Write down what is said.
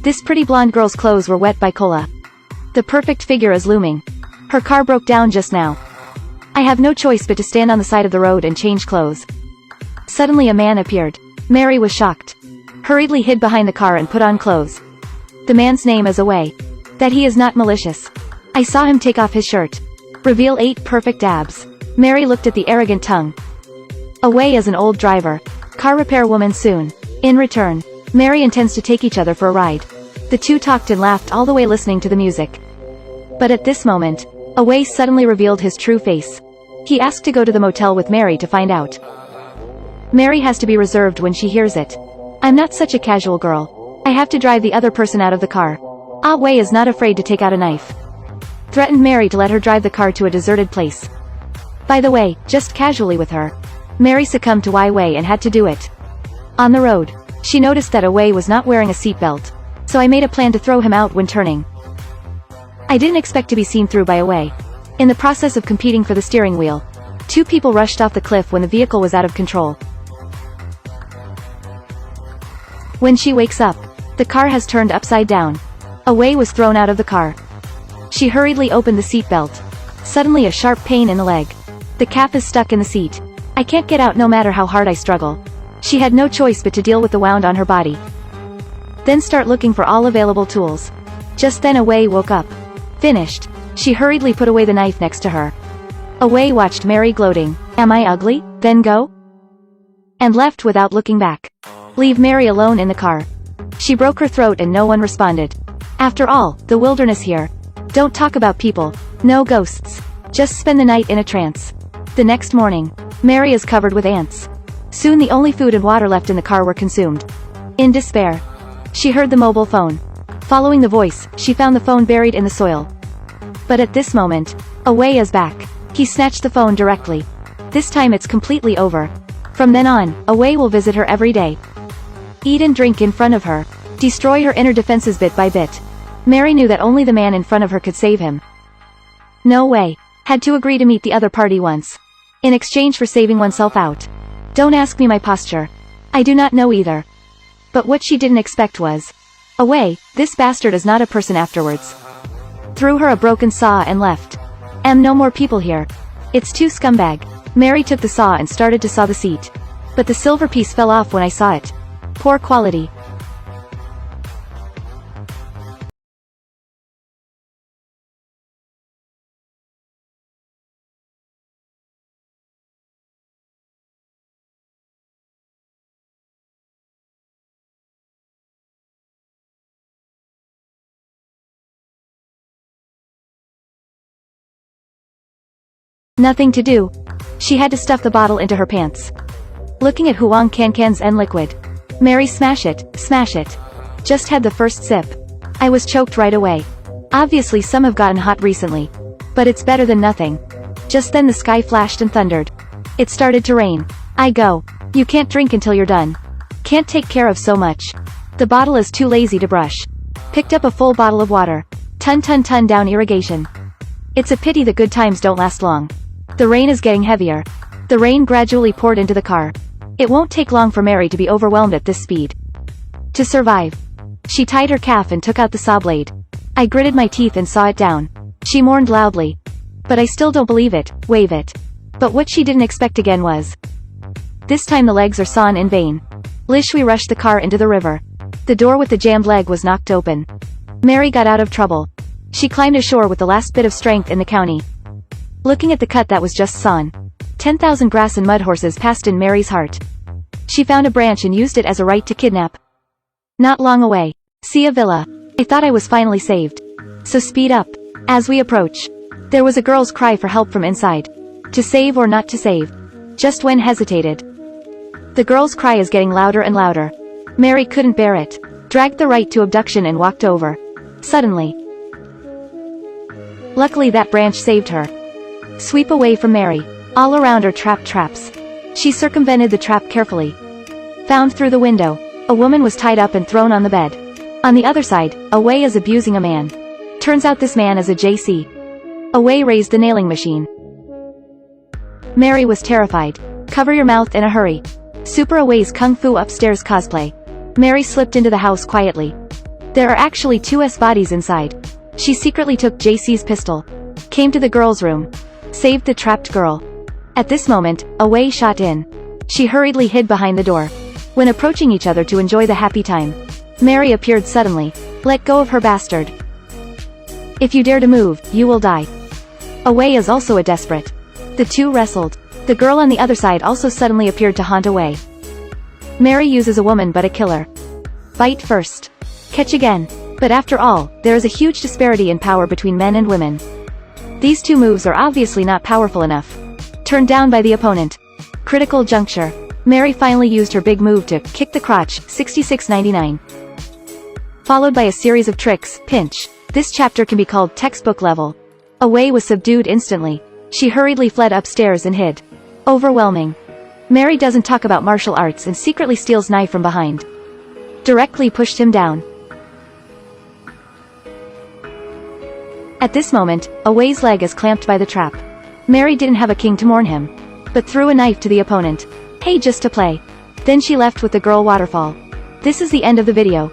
This pretty blonde girl's clothes were wet by cola. The perfect figure is looming. Her car broke down just now. I have no choice but to stand on the side of the road and change clothes. Suddenly a man appeared. Mary was shocked. Hurriedly hid behind the car and put on clothes. The man's name is Away. That he is not malicious. I saw him take off his shirt. Reveal 8 perfect abs. Mary looked at the arrogant tongue. Away is an old driver. Car repair woman soon. In return, Mary intends to take each other for a ride. The two talked and laughed all the way listening to the music. But at this moment, Away suddenly revealed his true face. He asked to go to the motel with Mary to find out. Mary has to be reserved when she hears it. I'm not such a casual girl. I have to drive the other person out of the car. Away is not afraid to take out a knife. Threatened Mary to let her drive the car to a deserted place. By the way, just casually with her. Mary succumbed to Away and had to do it. On the road, she noticed that Away was not wearing a seatbelt, so I made a plan to throw him out when turning. I didn't expect to be seen through by Away. In the process of competing for the steering wheel, 2 people rushed off the cliff when the vehicle was out of control. When she wakes up, the car has turned upside down. Away was thrown out of the car. She hurriedly opened the seatbelt. Suddenly a sharp pain in the leg. The cap is stuck in the seat. I can't get out no matter how hard I struggle. She had no choice but to deal with the wound on her body. Then start looking for all available tools. Just then Away woke up. Finished. She hurriedly put away the knife next to her. Away watched Mary gloating. Am I ugly? Then go? And left without looking back. Leave Mary alone in the car. She broke her throat and no one responded. After all, the wilderness here. Don't talk about people. No ghosts. Just spend the night in a trance. The next morning, Mary is covered with ants. Soon the only food and water left in the car were consumed. In despair, she heard the mobile phone. Following the voice, she found the phone buried in the soil. But at this moment, Away is back. He snatched the phone directly. This time it's completely over. From then on, Away will visit her every day. Eat and drink in front of her. Destroy her inner defenses bit by bit. Mary knew that only the man in front of her could save him. No way. Had to agree to meet the other party once. In exchange for saving oneself out. Don't ask me my posture. I do not know either. But what she didn't expect was, Away, this bastard is not a person afterwards. Threw her a broken saw and left. No more people here. It's too scumbag. Mary took the saw and started to saw the seat. But the silver piece fell off when I saw it. Poor quality. Nothing to do. She had to stuff the bottle into her pants. Looking at Huang Cancan's N liquid. Mary smash it, smash it. Just had the first sip. I was choked right away. Obviously some have gotten hot recently. But it's better than nothing. Just then the sky flashed and thundered. It started to rain. I go. You can't drink until you're done. Can't take care of so much. The bottle is too lazy to brush. Picked up a full bottle of water. Ton down irrigation. It's a pity the good times don't last long. The rain is getting heavier. The rain gradually poured into the car. It won't take long for Mary to be overwhelmed at this speed. To survive. She tied her calf and took out the saw blade. I gritted my teeth and saw it down. She mourned loudly. But I still don't believe it, wave it. But what she didn't expect again was. This time the legs are sawn in vain. We rushed the car into the river. The door with the jammed leg was knocked open. Mary got out of trouble. She climbed ashore with the last bit of strength in the county. Looking at the cut that was just sawn. 10,000 grass and mud horses passed in Mary's heart. She found a branch and used it as a right to kidnap. Not long away. See a villa. I thought I was finally saved. So speed up. As we approach. There was a girl's cry for help from inside. To save or not to save. Just when hesitated. The girl's cry is getting louder and louder. Mary couldn't bear it. Dragged the right to abduction and walked over. Suddenly. Luckily that branch saved her. Sweep away from Mary. All around are traps. She circumvented the trap carefully. Found through the window. A woman was tied up and thrown on the bed. On the other side, Away is abusing a man. Turns out this man is a JC. Away raised the nailing machine. Mary was terrified. Cover your mouth in a hurry. Super Away's Kung Fu upstairs cosplay. Mary slipped into the house quietly. There are actually two bodies inside. She secretly took JC's pistol, came to the girl's room, saved the trapped girl. At this moment, a Wei shot in. She hurriedly hid behind the door. When approaching each other to enjoy the happy time, Mary appeared suddenly. Let go of her, bastard. If you dare to move, you will die. A Wei is also a desperate. The two wrestled. The girl on the other side also suddenly appeared to haunt a Wei. Mary uses a woman but a killer. Bite first. Catch again. But after all, there is a huge disparity in power between men and women. These two moves are obviously not powerful enough. Turned down by the opponent. Critical juncture. Mary finally used her big move to kick the crotch, 6699. Followed by a series of tricks, pinch. This chapter can be called textbook level. A Wei was subdued instantly. She hurriedly fled upstairs and hid. Overwhelming. Mary doesn't talk about martial arts and secretly steals knife from behind. Directly pushed him down. At this moment, a Wei's leg is clamped by the trap. Mary didn't have a king to mourn him, but threw a knife to the opponent. Hey, just to play. Then she left with the girl waterfall. This is the end of the video.